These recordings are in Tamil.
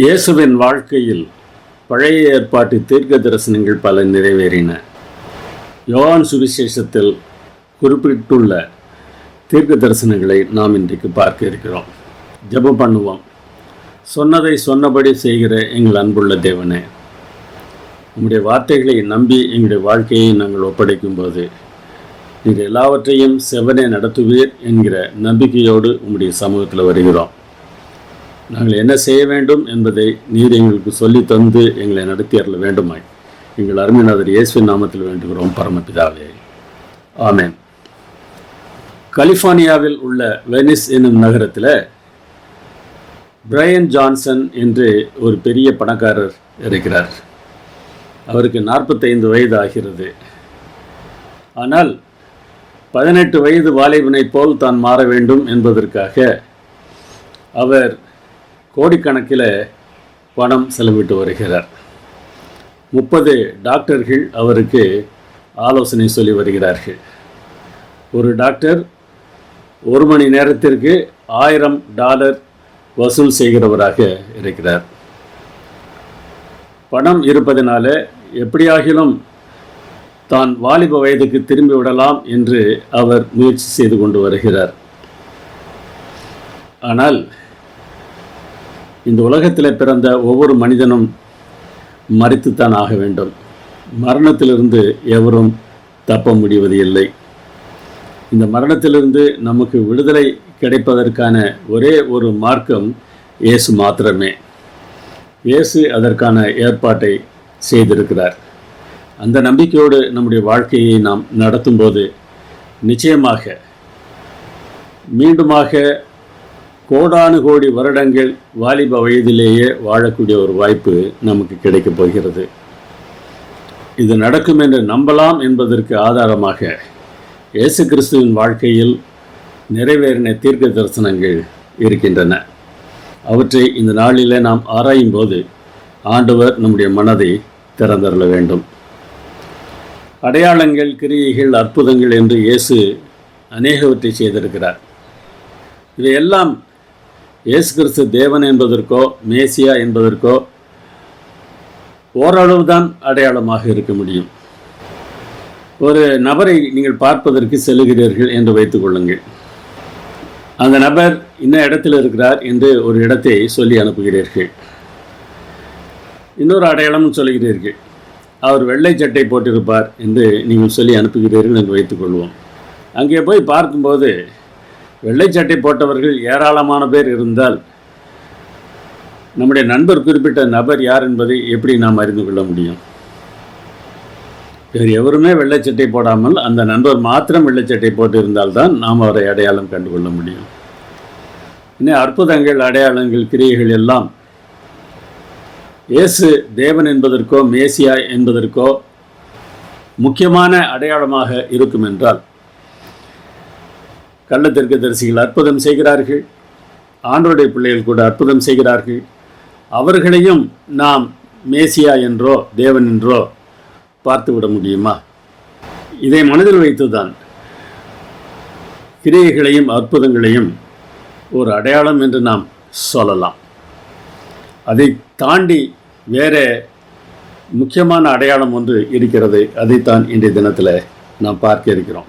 இயேசுவின் வாழ்க்கையில் பழைய ஏற்பாட்டு தீர்க்க தரிசனங்கள் பல நிறைவேறின. யோவான் சுவிசேஷத்தில் குறிப்பிட்டுள்ள தீர்க்க தரிசனங்களை நாம் இன்றைக்கு பார்க்க இருக்கிறோம். ஜெபம் பண்ணுவோம். சொன்னதை சொன்னபடி செய்கிற எங்கள் அன்புள்ள தேவனே, உம்முடைய வார்த்தைகளை நம்பி எங்களுடைய வாழ்க்கையை நாங்கள் ஒப்படைக்கும்போது நீங்கள் எல்லாவற்றையும் செவனே நடத்துவீர் என்கிற நம்பிக்கையோடு உம்முடைய சமூகத்தில் வருகிறோம். நாங்கள் என்ன செய்ய வேண்டும் என்பதை நீர் எங்களுக்கு சொல்லி தந்து எங்களை நடத்தி அருள வேண்டுமாய் எங்கள் அருமைநாதர் இயேசுவின் நாமத்தில் வேண்டுகிறோம் பரமபிதாவே, ஆமென். கலிஃபோர்னியாவில் உள்ள வெனிஸ் என்னும் நகரத்தில் பிரையன் ஜான்சன் என்று ஒரு பெரிய பணக்காரர் இருக்கிறார். அவருக்கு 45 வயது ஆகிறது. ஆனால் 18 வயது வாலிபனை போல் தான் மாற வேண்டும் என்பதற்காக அவர் கோடிக்கணக்கில் பணம் செலவிட்டு வருகிறார். 30 டாக்டர்கள் அவருக்கு ஆலோசனை சொல்லி வருகிறார்கள். ஒரு டாக்டர் 1 மணி நேரத்திற்கு $1000 வசூல் செய்கிறவராக இருக்கிறார். பணம் இருப்பதனால எப்படியாகிலும் தான் வாலிப வயதுக்கு திரும்பி விடலாம் என்று அவர் முயற்சி செய்து கொண்டு வருகிறார். ஆனால் இந்த உலகத்தில் பிறந்த ஒவ்வொரு மனிதனும் மரித்துத்தான் ஆக வேண்டும். மரணத்திலிருந்து எவரும் தப்ப முடிவது இல்லை. இந்த மரணத்திலிருந்து நமக்கு விடுதலை கிடைப்பதற்கான ஒரே ஒரு மார்க்கம் இயேசு மாத்திரமே. இயேசு அதற்கான ஏற்பாட்டை செய்திருக்கிறார். அந்த நம்பிக்கையோடு நம்முடைய வாழ்க்கையை நாம் நடத்தும்போது நிச்சயமாக மீண்டுமாக கோடானு கோடி வருடங்கள் வாலிப வயதிலேயே வாழக்கூடிய ஒரு வாய்ப்பு நமக்கு கிடைக்கப் போகிறது. இது நடக்கும் என்று நம்பலாம் என்பதற்கு ஆதாரமாக இயேசு கிறிஸ்துவின் வாழ்க்கையில் நிறைவேறின தீர்க்க தரிசனங்கள் இருக்கின்றன. அவற்றை இந்த நாளில் நாம் ஆராயும் போது ஆண்டவர் நம்முடைய மனதை திறந்தருள வேண்டும். அடையாளங்கள், கிரியைகள், அற்புதங்கள் என்று இயேசு அநேகவற்றை செய்திருக்கிறார். இவையெல்லாம் இயேசு கிறிஸ்து தேவன் என்பதற்கோ மேசியா என்பதற்கோ ஓரளவுதான் அடையாளமாக இருக்க முடியும். ஒரு நபரை நீங்கள் பார்ப்பதற்கு செல்லுகிறீர்கள் என்று வைத்துக் கொள்ளுங்கள். அந்த நபர் இன்ன இடத்தில் இருக்கிறார் என்று ஒரு இடத்தை சொல்லி அனுப்புகிறீர்கள். இன்னொரு அடையாளமும் சொல்லுகிறீர்கள். அவர் வெள்ளை சட்டை போட்டிருப்பார் என்று நீங்கள் சொல்லி அனுப்புகிறீர்கள் என்று வைத்துக்கொள்வோம். அங்கே போய் பார்க்கும்போது வெள்ளை சட்டை போட்டவர்கள் ஏராளமான பேர் இருந்தால் நம்முடைய நண்பர் குறிப்பிட்ட நபர் யார் என்பதை எப்படி நாம் அறிந்து கொள்ள முடியும்? வேறு எவருமே வெள்ளை சட்டை போடாமல் அந்த நண்பர் மாத்திரம் வெள்ளை சட்டை போட்டு இருந்தால்தான் நாம் அவரை அடையாளம் கண்டுகொள்ள முடியும். இன்னும் அற்புதங்கள், அடையாளங்கள், கிரியைகள் எல்லாம் இயேசு தேவன் என்பதற்கோ மேசியா என்பதற்கோ முக்கியமான அடையாளமாக இருக்கும் என்றால் கள்ள தீர்க்கதரிசிகள் அற்புதம் செய்கிறார்கள். ஆண்டவருடைய பிள்ளைகள் கூட அற்புதம் செய்கிறார்கள். அவர்களையும் நாம் மேசியா என்றோ தேவன் என்றோ பார்த்துவிட முடியுமா? இதை மனதில் வைத்துதான் கிரியைகளையும் அற்புதங்களையும் ஒரு அடையாளம் என்று நாம் சொல்லலாம். அதை தாண்டி வேறு முக்கியமான அடையாளம் ஒன்று இருக்கிறது. அதைத்தான் இன்றைய தினத்தில் நாம் பார்க்க இருக்கிறோம்.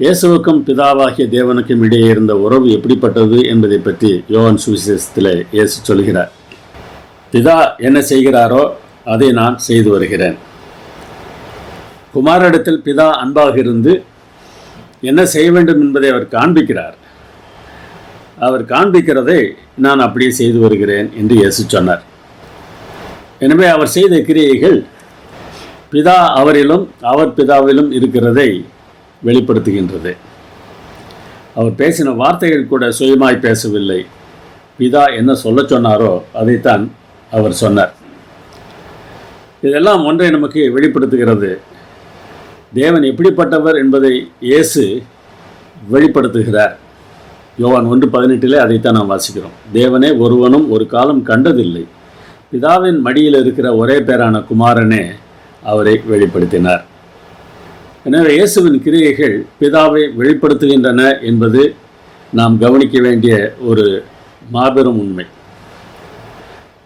இயேசுவுக்கும் பிதாவாகிய தேவனுக்கும் இடையே இருந்த உறவு எப்படிப்பட்டது என்பதை பற்றி யோவான் சுவிசேஷத்தில் இயேசு சொல்கிறார். பிதா என்ன செய்கிறாரோ அதை நான் செய்து வருகிறேன். குமாரனிடத்தில் பிதா அன்பாக இருந்து என்ன செய்ய வேண்டும் என்பதை அவர் காண்பிக்கிறார். அவர் காண்பிக்கிறதை நான் அப்படியே செய்து வருகிறேன் என்று இயேசு சொன்னார். எனவே அவர் செய்த கிரியைகள் பிதா அவரிலும் அவர் பிதாவிலும் இருக்கிறதை வெளிப்படுத்துகின்றது. அவர் பேசின வார்த்தைகள் கூட சுயமாய் பேசவில்லை. பிதா என்ன சொல்ல சொன்னாரோ அதைத்தான் அவர் சொன்னார். இதெல்லாம் ஒன்றை நமக்கு வெளிப்படுத்துகிறது. தேவன் எப்படிப்பட்டவர் என்பதை இயேசு வெளிப்படுத்துகிறார். யோவான் 1:18 அதைத்தான் நாம் வாசிக்கிறோம். தேவனே ஒருவனும் ஒரு காலம் கண்டதில்லை, பிதாவின் மடியில் இருக்கிற ஒரே பேரான குமாரனே அவரை வெளிப்படுத்தினார். எனவே இயேசுவின் கிரியைகள் பிதாவை வெளிப்படுத்துகின்றன என்பது நாம் கவனிக்க வேண்டிய ஒரு மாபெரும் உண்மை.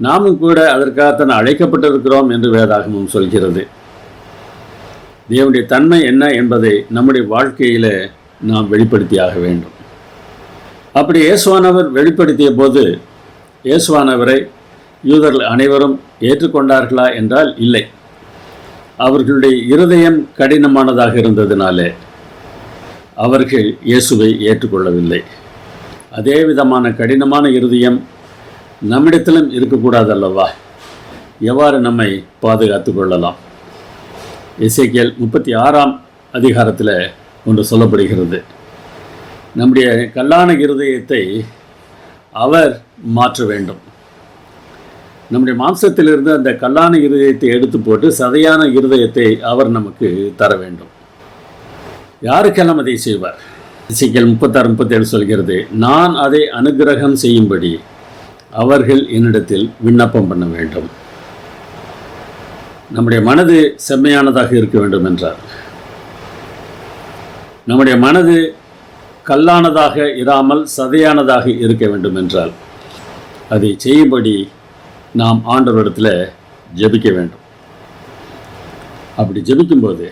நாமும் கூட அதற்காகத்தான் அழைக்கப்பட்டிருக்கிறோம் என்று வேதாகமும் சொல்கிறது. தேவனுடைய தன்மை என்ன என்பதை நம்முடைய வாழ்க்கையில் நாம் வெளிப்படுத்தியாக வேண்டும். அப்படி இயேசுவானவர் வெளிப்படுத்திய போது இயேசுவானவரை யூதர்கள் அனைவரும் ஏற்றுக்கொண்டார்களா என்றால் இல்லை. அவர்களுடைய இருதயம் கடினமானதாக இருந்ததினாலே அவர்கள் இயேசுவை ஏற்றுக்கொள்ளவில்லை. அதே விதமான கடினமான இருதயம் நம்மிடத்திலும் இருக்கக்கூடாது அல்லவா? எவ்வாறு நம்மை பாதுகாத்து கொள்ளலாம்? எசேக்கியேல் 36ஆம் அதிகாரத்தில் ஒன்று சொல்லப்படுகிறது. நம்முடைய கல்லான இருதயத்தை அவர் மாற்ற வேண்டும். நம்முடைய மாம்சத்திலிருந்து அந்த கல்லான இருதயத்தை எடுத்து போட்டு சதையான இருதயத்தை அவர் நமக்கு தர வேண்டும். யாருக்கெல்லாம் அதை செய்வார்? எசேக்கியேல் 36-37 சொல்கிறது, நான் அதை அனுக்கிரகம் செய்யும்படி அவர்கள் என்னிடத்தில் விண்ணப்பம் பண்ண வேண்டும். நம்முடைய மனது செம்மையானதாக இருக்க வேண்டும் என்றார். நம்முடைய மனது கல்லானதாக இராமல் சதையானதாக இருக்க வேண்டும் என்றால் அதை செய்யும்படி நாம் ஆண்டவரிடத்தில் ஜெபிக்க வேண்டும். அப்படி ஜெபிக்கும்போது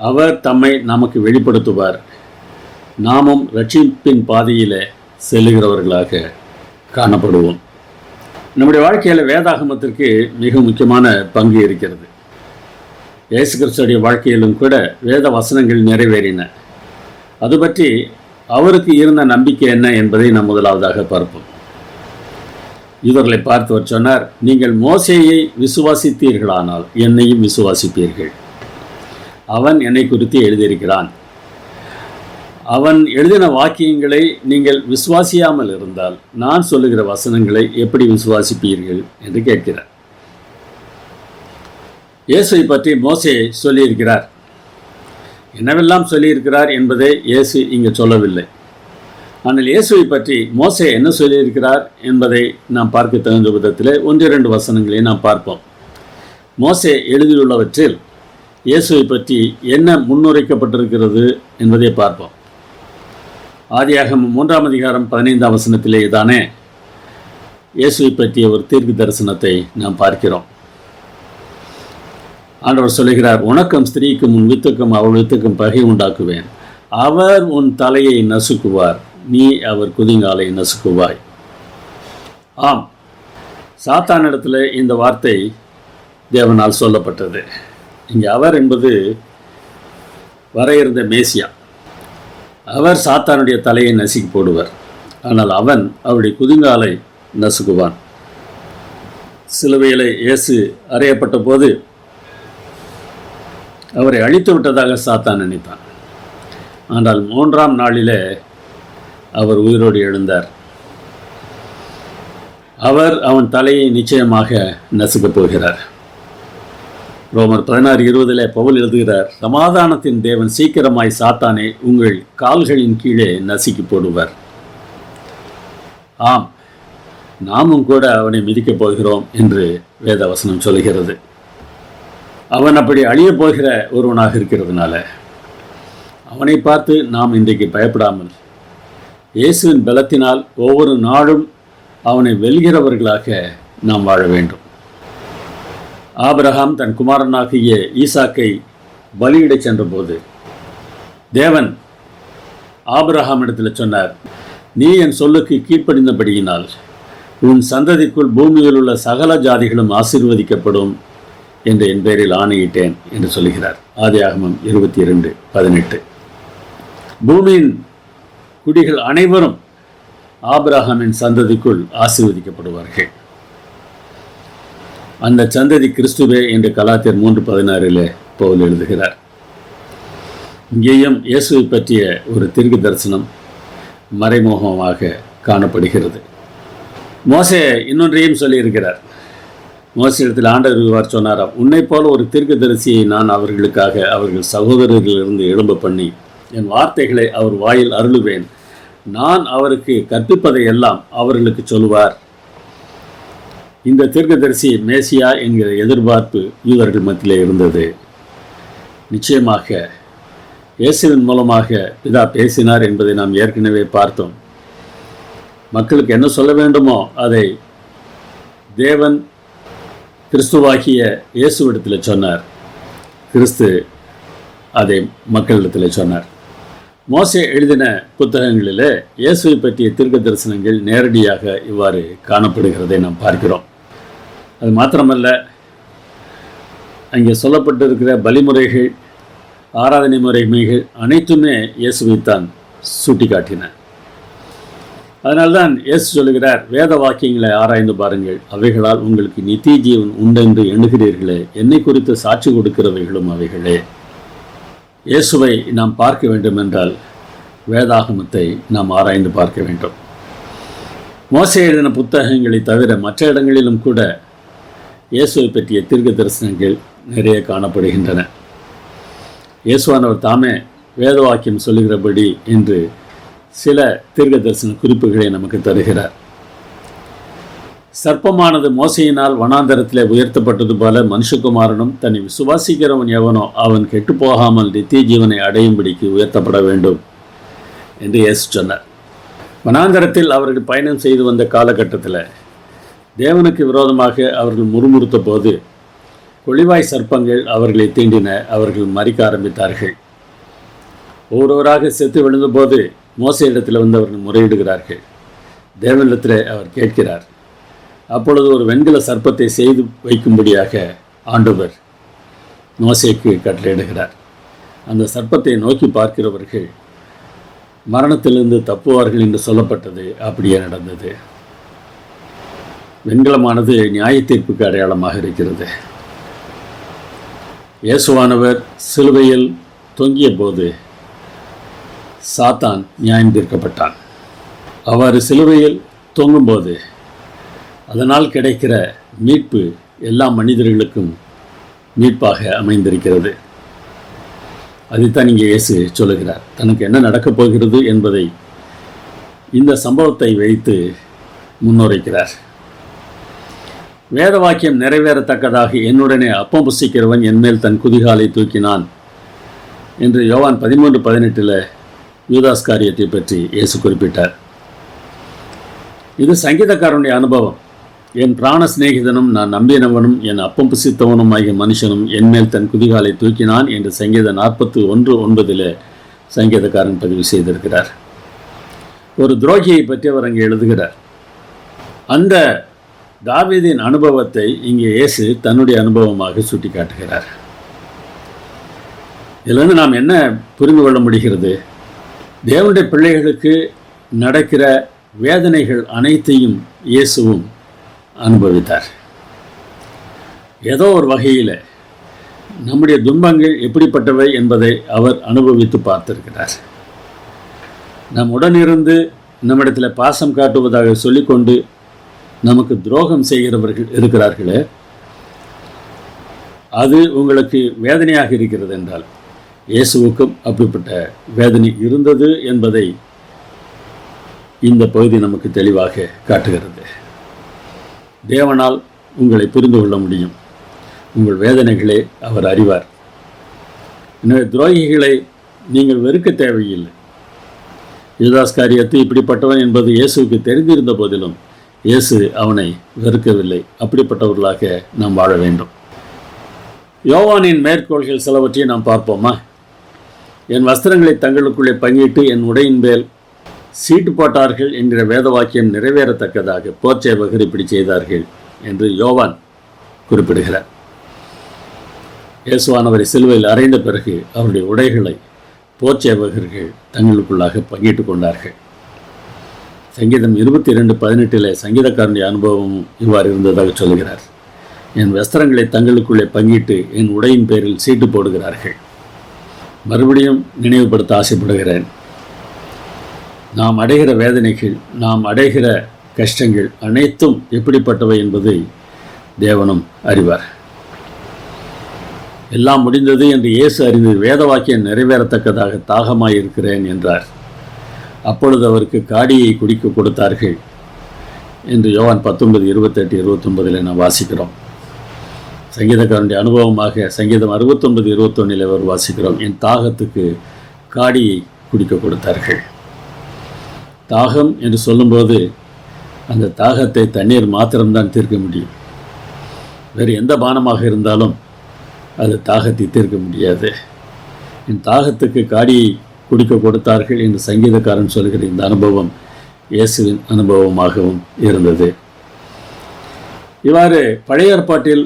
அவர் தம்மை நமக்கு வெளிப்படுத்துவார். நாமும் ரட்சிப்பின் பாதையில் செல்லுகிறவர்களாக காணப்படுவோம். நம்முடைய வாழ்க்கையில் வேதாகமத்திற்கு மிக முக்கியமான பங்கு இருக்கிறது. இயேசு கிறிஸ்துடைய வாழ்க்கையிலும் கூட வேத வசனங்கள் நிறைவேறின. அது பற்றி அவருக்கு இருந்த நம்பிக்கை என்ன என்பதை நாம் முதலாவதாக பார்ப்போம். இவர்களை பார்த்தவர் சொன்னார், நீங்கள் மோசேயை விசுவாசித்தீர்களானால் என்னையும் விசுவாசிப்பீர்கள். அவன் என்னை குறித்து எழுதியிருக்கிறான். அவன் எழுதின வாக்கியங்களை நீங்கள் விசுவாசியாமல் இருந்தால் நான் சொல்லுகிற வசனங்களை எப்படி விசுவாசிப்பீர்கள் என்று கேட்கிறார். இயேசுவை பற்றி மோசே சொல்லியிருக்கிறார். என்னவெல்லாம் சொல்லியிருக்கிறார் என்பதை இயேசு இங்கே சொல்லவில்லை. ஆனால் இயேசுவை பற்றி மோசே என்ன சொல்லியிருக்கிறார் என்பதை நாம் பார்க்க தகுந்த விதத்தில் 1-2 வசனங்களை நாம் பார்ப்போம். மோசே எழுதியுள்ளவற்றில் இயேசுவை பற்றி என்ன முன்னுரைக்கப்பட்டிருக்கிறது என்பதை பார்ப்போம். ஆதியாகமம் 3ஆம் அதிகாரம் 15ஆம் வசனத்திலே தானே இயேசுவை பற்றிய ஒரு தீர்க்க தரிசனத்தை நாம் பார்க்கிறோம். ஆண்டவர் சொல்லுகிறார், உனக்கும் ஸ்திரீக்கும் உன் வித்துக்கும் அவள் வித்துக்கும் பகை உண்டாக்குவேன். அவர் உன் தலையை நசுக்குவார், நீ அவர் குதிங்காலை நசுக்குவாய். ஆம், சாத்தானிடத்தில் இந்த வார்த்தை தேவனால் சொல்லப்பட்டது. இங்கே அவர் என்பது வர இருந்த மேசியா. அவர் சாத்தானுடைய தலையை நசுக்கி போடுவார். ஆனால் அவன் அவருடைய குதிங்காலை நசுக்குவான். சிலுவையிலே இயேசு அறையப்பட்ட போது அவரை அழித்து விட்டதாக சாத்தான் நினைத்தான். ஆனால் 3ஆம் நாளிலே அவர் உயிரோடு எழுந்தார். அவர் அவன் தலையை நிச்சயமாக நசுக்கப் போகிறார். ரோமர் 16:20 பவுல் எழுதுகிறார், சமாதானத்தின் தேவன் சீக்கிரமாய் சாத்தானை உங்கள் கால்களின் கீழே நசுக்கி போடுவார். ஆம், நாமும் கூட அவனை மிதிக்கப் போகிறோம் என்று வேதவசனம் சொல்கிறது. அவன் அப்படி அழியப் போகிற ஒருவனாக இருக்கிறதுனால அவனை பார்த்து நாம் இன்றைக்கு பயப்படாமல் இயேசுவின் பலத்தினால் ஒவ்வொரு நாளும் அவனை வெல்கிறவர்களாக நாம் வாழ வேண்டும். ஆபிரகாம் தன் குமாரனாகிய ஈசாக்கை பலியிடச் சென்றபோது தேவன் ஆபிரகாமிடத்தில் சொன்னார், நீ என் சொல்லுக்கு கீழ்ப்படிந்தபடியினால் உன் சந்ததிக்குள் பூமியில் உள்ள சகல ஜாதிகளும் ஆசீர்வதிக்கப்படும் என்று என் பேரில் ஆணையிட்டேன் என்று சொல்கிறார். ஆதியாகமம் 22:18. பூமியின் குடிகள் அனைவரும் ஆபிரகாமின் சந்ததிக்குள் ஆசீர்வதிக்கப்படுவார்கள். அந்த சந்ததி கிறிஸ்துவே என்று கலாத்தியர் 3:16 பவுல் எழுதுகிறார். இங்கேயும் இயேசுவை பற்றிய ஒரு தீர்க்க தரிசனம் மறைமுகமாக காணப்படுகிறது. மோசே இன்னொன்றையும் சொல்லியிருக்கிறார். மோசேயிடத்தில் ஆண்டவர் சொன்னாராம், உன்னை போல ஒரு தீர்க்கதரிசியை நான் அவர்களுக்காக அவர்கள் சகோதரர்களிலிருந்து எழும்ப பண்ணி என் வார்த்தைகளை அவர் வாயில் அருளுவேன். நான் அவருக்கு கற்பிப்பதை எல்லாம் அவர்களுக்கு சொல்லுவார். இந்த தீர்க்கதரிசி மேசியா என்கிற எதிர்பார்ப்பு யூதர்கள் மத்தியிலே இருந்தது. நிச்சயமாக இயேசுவின் மூலமாக பிதா பேசினார் என்பதை நாம் ஏற்கனவே பார்த்தோம். மக்களுக்கு என்ன சொல்ல வேண்டுமோ அதை தேவன் கிறிஸ்துவாகிய இயேசுவிடத்தில் சொன்னார். கிறிஸ்து அதை மக்களிடத்தில் சொன்னார். மோசே எழுதின புத்தகங்களிலே இயேசுவை பற்றிய தீர்க்க தரிசனங்கள் நேரடியாக இவ்வாறு காணப்படுகிறதை நாம் பார்க்கிறோம். அது மாத்திரமல்ல, அங்கே சொல்லப்பட்டிருக்கிற பலிமுறைகள், ஆராதனை முறைமைகள் அனைத்துமே இயேசுவைத்தான் சுட்டி காட்டின. அதனால்தான் இயேசு சொல்லுகிறார், வேத வாக்கியங்களை ஆராய்ந்து பாருங்கள், அவைகளால் உங்களுக்கு நித்திய ஜீவன் உண்டென்று எண்ணுகிறீர்களே, என்னை குறித்து சாட்சி கொடுக்கிறவைகளும் அவைகளே. இயேசுவை நாம் பார்க்க வேண்டும் என்றால் வேதாகமத்தை நாம் ஆராய்ந்து பார்க்க வேண்டும். மோசே எழுதின புத்தகங்களை தவிர மற்ற இடங்களிலும் கூட இயேசுவை பற்றிய தீர்க்க தரிசனங்கள் நிறைய காணப்படுகின்றன. இயேசுவானவர் தாமே வேத வாக்கியம் சொல்லுகிறபடி என்று சில தீர்க்க தரிசன குறிப்புகளை நமக்கு தருகிறார். சர்ப்பமானது மோசையினால் வனாந்தரத்திலே உயர்த்தப்பட்டது போல மனுஷகுமாரனும் தன்னை விசுவாசிக்கிறவன் எவனோ அவன் கெட்டு போகாமல் நித்திய ஜீவனை அடையும்படிக்கு உயர்த்தப்பட வேண்டும் என்று இயேசு சொன்னார். வனாந்தரத்தில் அவர்கள் பயணம் செய்து வந்த காலகட்டத்தில் தேவனுக்கு விரோதமாக அவர்கள் முறுமுறுத்த போது கொளிவாய் சர்ப்பங்கள் அவர்களை தீண்டின. அவர்கள் மறிக்க ஆரம்பித்தார்கள். ஒவ்வொருவராக செத்து விழுந்தபோது மோசையிடத்தில் வந்து அவர்கள் முறையிடுகிறார்கள். தேவனிடத்தில் அவர் கேட்கிறார். அப்பொழுது ஒரு வெண்கல சர்ப்பத்தை செய்து வைக்கும்படியாக ஆண்டவர் மோசேக்கு கட்டளையிடுகிறார். அந்த சர்ப்பத்தை நோக்கி பார்க்கிறவர்கள் மரணத்திலிருந்து தப்புவார்கள் என்று சொல்லப்பட்டது அப்படியே நடந்தது. வெண்கலமானது நியாய தீர்ப்புக்கு அடையாளமாக இருக்கிறது. இயேசுவானவர் சிலுவையில் தொங்கிய போது சாத்தான் நியாயம் தீர்க்கப்பட்டான். அவ்வாறு சிலுவையில் தொங்கும்போது அதனால் கிடைக்கிற மீட்பு எல்லா மனிதர்களுக்கும் மீட்பாக அமைந்திருக்கிறது. அதைத்தான் இங்கே இயேசு சொல்லுகிறார். தனக்கு என்ன நடக்கப் போகிறது என்பதை இந்த சம்பவத்தை வைத்து முன்னுரைக்கிறார். வேத வாக்கியம் நிறைவேறத்தக்கதாக என்னுடனே அப்பம் புசிக்கிறவன் என்மேல் தன் குதிகாலை தூக்கினான் என்று யோவான் 13:18 யூதாஸ் காரியத்தை பற்றி இயேசு குறிப்பிட்டார். இது சங்கீதக்காரனுடைய அனுபவம். என் பிராண சிநேகிதனும் நான் நம்பினவனும் என் அப்பம் புசித்தவனும் ஆகிய மனுஷனும் என்மேல் தன் குதிகாலை தூக்கினான் என்று சங்கீதம் 41:9 சங்கீதக்காரன் பதிவு செய்திருக்கிறார். ஒரு துரோகியை பற்றி அவர் அங்கே எழுதுகிறார். அந்த தாவீதின் அனுபவத்தை இங்கே இயேசு தன்னுடைய அனுபவமாக சுட்டி காட்டுகிறார். இதிலிருந்து நாம் என்ன புரிந்து கொள்ள முடிகிறது? தேவனுடைய பிள்ளைகளுக்கு நடக்கிற வேதனைகள் அனைத்தையும் இயேசுவும் அனுபவித்தார். ஏதோ ஒரு வகையில் நம்முடைய துன்பங்கள் எப்படிப்பட்டவை என்பதை அவர் அனுபவித்து பார்த்திருக்கிறார். நம் உடனிருந்து நம்மிடத்தில் பாசம் காட்டுவதாக சொல்லிக்கொண்டு நமக்கு துரோகம் செய்கிறவர்கள் இருக்கிறார்களே, அது உங்களுக்கு வேதனையாக இருக்கிறது என்றால் இயேசுவுக்கும் அப்படிப்பட்ட வேதனை இருந்தது என்பதை இந்த பகுதி நமக்கு தெளிவாக காட்டுகிறது. தேவனால் உங்களை புரிந்து கொள்ள முடியும். உங்கள் வேதனைகளை அவர் அறிவார். எனவே துரோகிகளை நீங்கள் வெறுக்க தேவையில்லை. யூதாஸ் காரியத்து இப்படிப்பட்டவன் என்பது இயேசுவுக்கு தெரிந்திருந்த போதிலும் இயேசு அவனை வெறுக்கவில்லை. அப்படிப்பட்டவர்களாக நாம் வாழ வேண்டும். யோவானின் மேற்கோள்கள் சிலவற்றை நாம் பார்ப்போமா? என் வஸ்திரங்களை தங்களுக்குள்ளே பங்கிட்டு என் உடையின் மேல் சீட்டு போட்டார்கள் என்கிற வேத வாக்கியம் நிறைவேறத்தக்கதாக போர்ச்சேவகர் இப்படி செய்தார்கள் என்று யோவான் குறிப்பிடுகிறார். இயேசுவானவரை சிலுவையில் அறைந்த பிறகு அவருடைய உடைகளை போர்ச்சேவகர்கள் தங்களுக்குள்ளாக பங்கிட்டு கொண்டார்கள். சங்கீதம் 22:18 சங்கீதக்காரனுடைய அனுபவமும் இவ்வாறு இருந்ததாக சொல்கிறார். என் வஸ்திரங்களை தங்களுக்குள்ளே பங்கிட்டு என் உடையின் பேரில் சீட்டு போடுகிறார்கள். மறுபடியும் நினைவுபடுத்த ஆசைப்படுகிறேன். நாம் அடைகிற வேதனைகள், நாம் அடைகிற கஷ்டங்கள் அனைத்தும் எப்படிப்பட்டவை என்பதை தேவனும் அறிவார். எல்லாம் முடிந்தது என்று இயேசு அறிந்து வேத வாக்கியம் நிறைவேறத்தக்கதாக தாகமாயிருக்கிறேன் என்றார். அப்பொழுது அவருக்கு காடியை குடிக்க கொடுத்தார்கள் என்று யோவான் 19:28-29 நாம் வாசிக்கிறோம். சங்கீதக்காரனுடைய அனுபவமாக சங்கீதம் 69:21 அவர் வாசிக்கிறோம். என் தாகத்துக்கு காடியை குடிக்க கொடுத்தார்கள். தாகம் என்று சொல்லும்போது அந்த தாகத்தை தண்ணீர் மாத்திரம்தான் தீர்க்க முடியும். வேறு எந்த பானமாக இருந்தாலும் அது தாகத்தை தீர்க்க முடியாது. என் தாகத்துக்கு காடியை குடிக்க கொடுத்தார்கள் என்று சங்கீதக்காரன் சொல்கிற இந்த அனுபவம் இயேசுவின் அனுபவமாகவும் இருந்தது. இவ்வாறு பழைய ஏற்பாட்டில்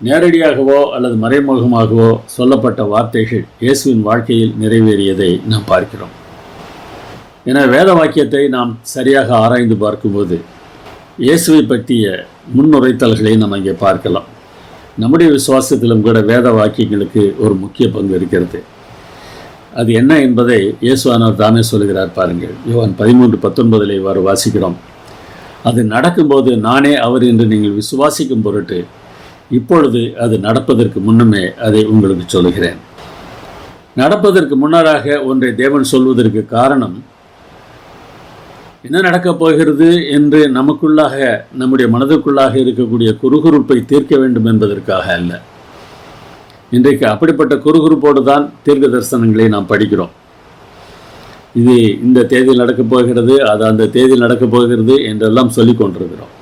நேரடியாகவோ அல்லது மறைமுகமாகவோ சொல்லப்பட்ட வார்த்தைகள் இயேசுவின் வாழ்க்கையில் நிறைவேறியதை நாம் பார்க்கிறோம். என வேத வாக்கியத்தை நாம் சரியாக ஆராய்ந்து பார்க்கும்போது இயேசுவை பற்றிய முன்னுரைத்தல்களை நாம் அங்கே பார்க்கலாம். நம்முடைய விசுவாசத்திலும் கூட வேத வாக்கியங்களுக்கு ஒரு முக்கிய பங்கு இருக்கிறது. அது என்ன என்பதை இயேசுவானவர் தாமே சொல்கிறார். பாருங்கள், யோவான் 13:19 இவ்வாறு வாசிக்கிறோம். அது நடக்கும்போது நானே அவர் என்று நீங்கள் விசுவாசிக்கும் பொருட்டு இப்பொழுது அது நடப்பதற்கு முன்னமே அதை உங்களுக்கு சொல்கிறேன். நடப்பதற்கு முன்னராக ஒன்றை தேவன் சொல்வதற்கு காரணம் என்ன நடக்கப் போகிறது என்று நமக்குள்ளாக, நம்முடைய மனதுக்குள்ளாக இருக்கக்கூடிய குறுகுறுப்பை தீர்க்க வேண்டும் என்பதற்காக அல்ல. இன்றைக்கு அப்படிப்பட்ட குறுகுறுப்போடு தான் தீர்க்க தரிசனங்களை நாம் படிக்கிறோம். இது இந்த தேதியில் நடக்கப் போகிறது, அது அந்த தேதியில் நடக்கப் போகிறது என்றெல்லாம் சொல்லிக் கொண்டிருக்கிறோம்.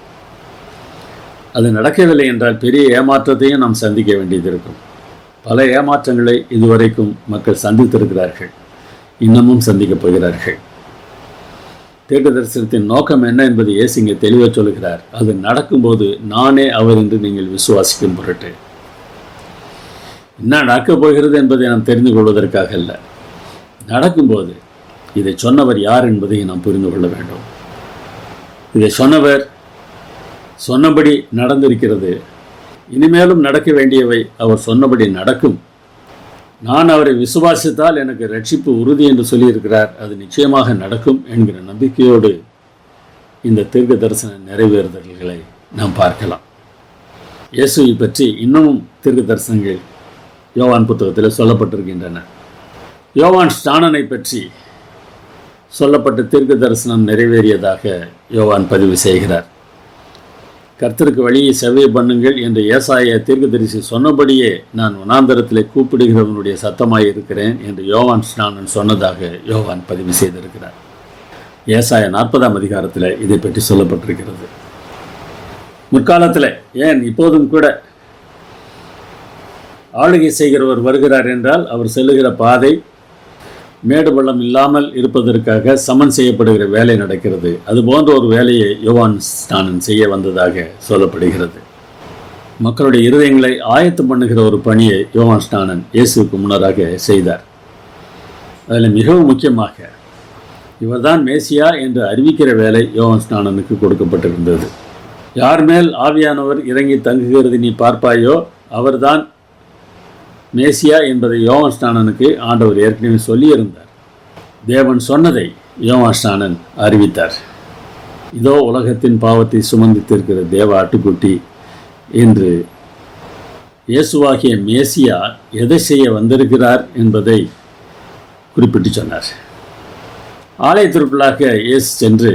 அது நடக்கவில்லை என்றால் பெரிய ஏமாற்றத்தையும் நாம் சந்திக்க வேண்டியது இருக்கும். பல ஏமாற்றங்களை இதுவரைக்கும் மக்கள் சந்தித்திருக்கிறார்கள், இன்னமும் சந்திக்கப் போகிறார்கள். தீர்க்க தரிசனத்தின் நோக்கம் என்ன என்பது இயேசு இங்கே தெளிவாக சொல்கிறார். அது நடக்கும்போது நானே அவர் என்று நீங்கள் விசுவாசிக்கும் பொருட்டு. என்ன நடக்கப் போகிறது என்பதை நாம் தெரிந்து கொள்வதற்காக அல்ல, நடக்கும்போது இதை சொன்னவர் யார் என்பதை நாம் புரிந்து கொள்ள வேண்டும். இதை சொன்னவர் சொன்னபடி நடந்திருக்கிறது. இனிமேலும் நடக்க வேண்டியவை அவர் சொன்னபடி நடக்கும். நான் அவரை விசுவாசித்தால் எனக்கு ரட்சிப்பு உறுதி என்று சொல்லியிருக்கிறார். அது நிச்சயமாக நடக்கும் என்கிற நம்பிக்கையோடு இந்த தீர்க்க தரிசன நிறைவேறுதல்களை நாம் பார்க்கலாம். இயேசுவை பற்றி இன்னமும் தீர்க்க தரிசனங்கள் யோவான் புத்தகத்தில் சொல்லப்பட்டிருக்கின்றன. யோவான் ஸ்நானனை பற்றி சொல்லப்பட்ட தீர்க்க தரிசனம் நிறைவேறியதாக யோவான் பதிவு செய்கிறார். கர்த்தருக்கு வழியை செவ்வை பண்ணுங்கள் என்று ஏசாயா தீர்க்கதரிசி சொன்னபடியே நான் வனாந்தரத்திலே கூப்பிடுகிறவனுடைய சத்தமாய் இருக்கிறேன் என்று யோவான் ஸ்நானன் சொன்னதாக யோவான் பதிவு செய்திருக்கிறார். ஏசாயா 40ஆம் அதிகாரத்தில் இதை பற்றி சொல்லப்பட்டிருக்கிறது. முற்காலத்தில், ஏன் இப்போதும் கூட ஆளுகை செய்கிறவர் வருகிறார் என்றால் அவர் செல்லுகிற பாதை மேடு பள்ளம் இல்லாமல் இருப்பதற்காக சமன் செய்யப்படுகிற வேலை நடக்கிறது. அதுபோன்ற ஒரு வேலையை யோவான் ஸ்நானன் செய்ய வந்ததாக சொல்லப்படுகிறது. மக்களுடைய இருதயங்களை ஆயத்தம் பண்ணுகிற ஒரு பணியை யோவான் ஸ்நானன் இயேசுவுக்கு முன்னராக செய்தார். அதில் மிகவும் முக்கியமாக இவர்தான் மேசியா என்று அறிவிக்கிற வேலை யோவான் ஸ்நானனுக்கு கொடுக்கப்பட்டிருந்தது. யார் மேல் ஆவியானவர் இறங்கி தங்குகிறது நீ பார்ப்பாயோ அவர்தான் மேசியா என்பதை யோவான் ஸ்நானனுக்கு ஆண்டவர் ஏற்கனவே சொல்லியிருந்தார். தேவன் சொன்னதை யோவான் ஸ்நானன் அறிவித்தார். இதோ உலகத்தின் பாவத்தை சுமந்து தீர்க்கிற தேவ ஆட்டுக்குட்டி என்று இயேசுவாகிய மேசியா எதை செய்ய வந்திருக்கிறார் என்பதை குறிப்பிட்டு சொன்னார். ஆலயத்திற்குள்ளாக இயேசு சென்று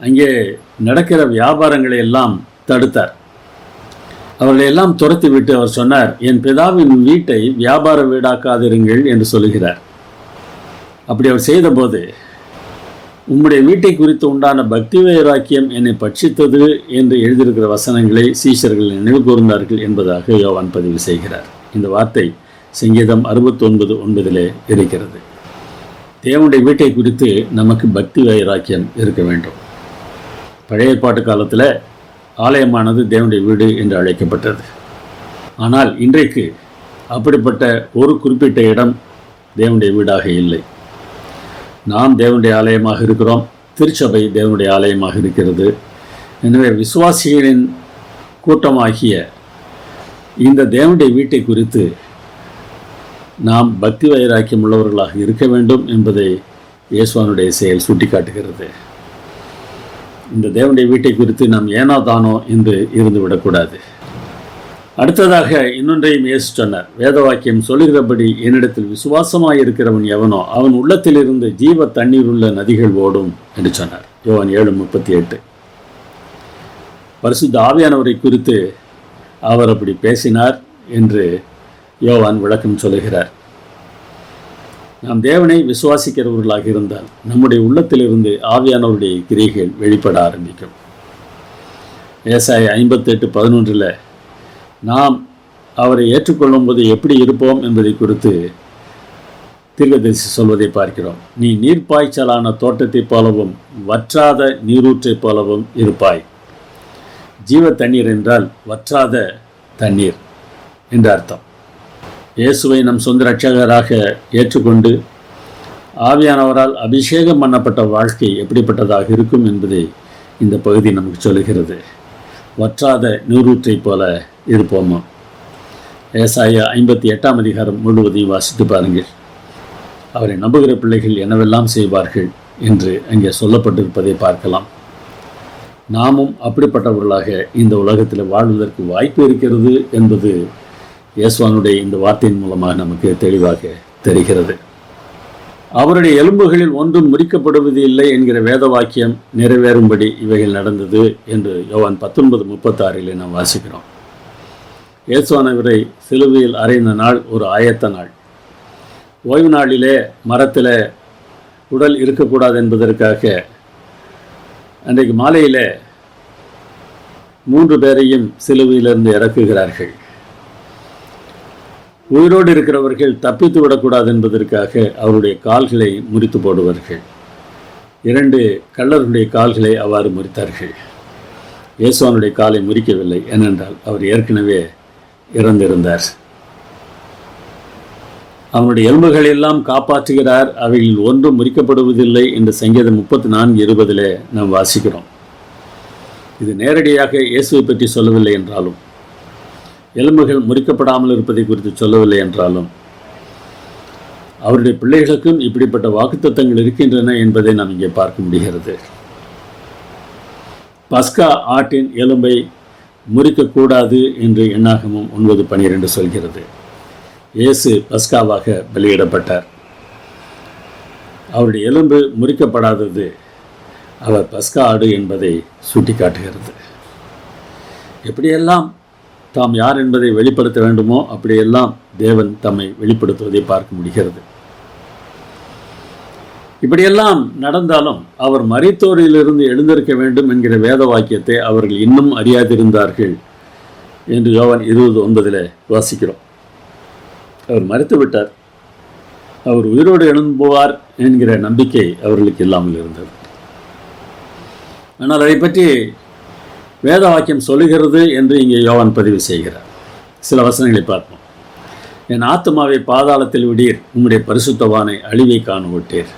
அங்கே நடக்கிற வியாபாரங்களை எல்லாம் தடுத்தார். அவர்களை எல்லாம் துரத்தி விட்டு அவர் சொன்னார், என் பிதாவின் வீட்டை வியாபார வீடாக்காதிருங்கள் என்று சொல்லுகிறார். அப்படி அவர் செய்தபோது உம்முடைய வீட்டை குறித்து உண்டான பக்தி வைராக்கியம் என்னை பட்சித்தது என்று எழுதியிருக்கிற வசனங்களை சீஷர்கள் நினைவு கூர்ந்தார்கள் என்பதாக யோவான் பதிவு செய்கிறார். இந்த வார்த்தை சங்கீதம் 69:9 இருக்கிறது. தேவனுடைய வீட்டை குறித்து நமக்கு பக்தி வைராக்கியம் இருக்க வேண்டும். பழைய ஏற்பாட்டு காலத்தில் ஆலயமானது தேவனுடைய வீடு என்று அழைக்கப்பட்டது. ஆனால் இன்றைக்கு அப்படிப்பட்ட ஒரு குறிப்பிட்ட இடம் தேவனுடைய வீடாக இல்லை. நாம் தேவனுடைய ஆலயமாக இருக்கிறோம். திருச்சபை தேவனுடைய ஆலயமாக இருக்கிறது. எனவே விசுவாசிகளின் கூட்டமாகிய இந்த தேவனுடைய வீட்டை குறித்து நாம் பக்தி வைராக்கியம் உள்ளவர்களாக இருக்க வேண்டும் என்பதை இயேசுவானுடைய செயல் சுட்டிக்காட்டுகிறது. இந்த தேவனுடைய வீட்டை குறித்து நாம் ஏனோ தானோ என்று இருந்துவிடக்கூடாது. அடுத்ததாக இன்னொன்றையும் இயேசு சொன்னார். வேத வாக்கியம் சொல்லுகிறபடி என்னிடத்தில் விசுவாசமாய் இருக்கிறவன் எவனோ அவன் உள்ளத்திலிருந்து ஜீவ தண்ணீர் உள்ள நதிகள் ஓடும் என்று சொன்னார். யோவான் 7:38. பரிசுத்த ஆவியானவரை குறித்து அவர் அப்படி பேசினார் என்று யோவான் விளக்கம் சொல்லுகிறார். நாம் தேவனை விசுவாசிக்கிறவர்களாக இருந்தால் நம்முடைய உள்ளத்திலிருந்து ஆவியானவருடைய கிரியைகள் வெளிப்பட ஆரம்பிக்கும். ஏசாயா 58:11 நாம் அவரை ஏற்றுக்கொள்ளும் போது எப்படி இருப்போம் என்பதை குறித்து தீர்க்கதரிசி சொல்வதை பார்க்கிறோம். நீ நீர்ப்பாய்ச்சலான தோட்டத்தைப் போலவும் வற்றாத நீரூற்றைப் போலவும் இருப்பாய். ஜீவ தண்ணீர் என்றால் வற்றாத தண்ணீர் என்ற அர்த்தம். இயேசுவை நம் சொந்த இரட்சகராக ஏற்றுக்கொண்டு ஆவியானவரால் அபிஷேகம் பண்ணப்பட்ட வாழ்க்கை எப்படிப்பட்டதாக இருக்கும் என்பதை இந்த பகுதி நமக்கு சொல்லுகிறது. வற்றாத நீரூற்றைப் போல இருப்போமா? ஏசாயா 58 முழுவதையும் வாசித்து பாருங்கள். அவரை நம்புகிற பிள்ளைகள் என்னவெல்லாம் செய்வார்கள் என்று அங்கே சொல்லப்பட்டிருப்பதை பார்க்கலாம். நாமும் அப்படிப்பட்டவர்களாக இந்த உலகத்தில் வாழ்வதற்கு வாய்ப்பு இருக்கிறது என்பது இயேசுவானுடைய இந்த வார்த்தையின் மூலமாக நமக்கு தெளிவாக தெரிகிறது. அவருடைய எலும்புகளில் ஒன்றும் முறிக்கப்படுவது இல்லை என்கிற வேத வாக்கியம் நிறைவேறும்படி இவைகள் நடந்தது என்று யோவான் 19:36 நாம் வாசிக்கிறோம். இயேசுவானவரை சிலுவையில் அறைந்த நாள் ஒரு ஆயத்த நாள். ஓய்வு நாளிலே மரத்தில் உடல் இருக்கக்கூடாது என்பதற்காக அன்றைக்கு மாலையில் 3 பேரையும் சிலுவையிலிருந்து இறக்குகிறார்கள். உயிரோடு இருக்கிறவர்கள் தப்பித்து விடக்கூடாது என்பதற்காக அவருடைய கால்களை முறித்து போடுவார்கள். 2 கள்ளர்களுடைய கால்களை அவ்வாறு முறித்தார்கள். இயேசுவானுடைய காலை முறிக்கவில்லை, ஏனென்றால் அவர் ஏற்கனவே இறந்திருந்தார். அவனுடைய எலும்புகள் எல்லாம் காப்பாற்றுகிறார், அவைகளில் ஒன்றும் முறிக்கப்படுவதில்லை என்று சங்கீதம் 34:20 நாம் வாசிக்கிறோம். இது நேரடியாக இயேசுவை பற்றி சொல்லவில்லை என்றாலும், எலும்புகள் முறிக்கப்படாமல் இருப்பதை குறித்து சொல்லவில்லை என்றாலும், அவருடைய பிள்ளைகளுக்கும் இப்படிப்பட்ட வாக்குத்தத்தங்கள் இருக்கின்றன என்பதை நாம் இங்கே பார்க்க முடிகிறது. பஸ்கா ஆட்டின் எலும்பை முறிக்கக்கூடாது என்று எண்ணாகமும் 9:12 சொல்கிறது. இயேசு பஸ்காவாக பலியிடப்பட்டார். அவருடைய எலும்பு முறிக்கப்படாதது அவர் பஸ்கா ஆடு என்பதை சுட்டிக்காட்டுகிறது. எப்படியெல்லாம் தாம் யார் என்பதை வெளிப்படுத்த வேண்டுமோ அப்படியெல்லாம் தேவன் தம்மை வெளிப்படுத்துவதை பார்க்க முடிகிறது. இப்படியெல்லாம் நடந்தாலும் அவர் மரித்தோரிலிருந்து எழுந்திருக்க வேண்டும் என்கிற வேத வாக்கியத்தை அவர்கள் இன்னும் அறியாதிருந்தார்கள் என்று யோவான் 20:9 வாசிக்கிறோம். அவர் மரித்து விட்டார், அவர் உயிரோடு எழும்புவார் என்கிற நம்பிக்கை அவர்களுக்கு இல்லாமல் இருந்தது. ஆனால் அதை பற்றி வேத வாக்கியம் சொல்லுகிறது என்று இங்கே யோவான் பதிவு செய்கிறார். சில வசனங்களை பார்ப்போம். என் ஆத்துமாவை பாதாளத்தில் விடீர், உம்முடைய பரிசுத்தவானை அழிவை காண விட்டீர்.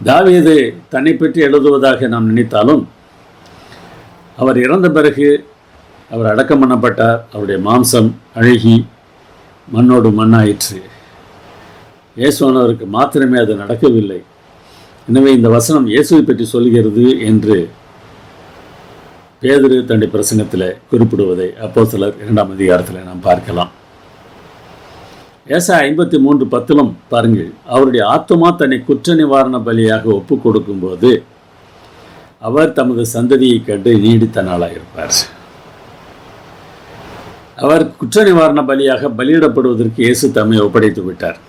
தாவீது தன்னை பற்றி எழுதுவதாக நாம் நினைத்தாலும், அவர் இறந்த பிறகு அவர் அடக்கம் பண்ணப்பட்டார். அவருடைய மாம்சம் அழுகி மண்ணோடு மண்ணாயிற்று. இயேசுவானவருக்கு மாத்திரமே அது நடக்கவில்லை. எனவே இந்த வசனம் இயேசுவை பற்றி சொல்கிறது என்று பேதுரு தன்னுடைய பிரசங்கத்தில் குறிப்பிடுவதை அப்போஸ்தலர் 2ஆம் அதிகாரத்தில் நாம் பார்க்கலாம். ஏசாயா 53:10 பாருங்கள். அவருடைய ஆத்துமா தன்னை குற்ற நிவாரண பலியாக ஒப்பு கொடுக்கும்போது அவர் தமது சந்ததியை கண்டு நீடித்த நாளாயிருப்பார். அவர் குற்ற நிவாரண பலியாக பலியிடப்படுவதற்கு இயேசு தம்மை ஒப்படைத்து விட்டார்.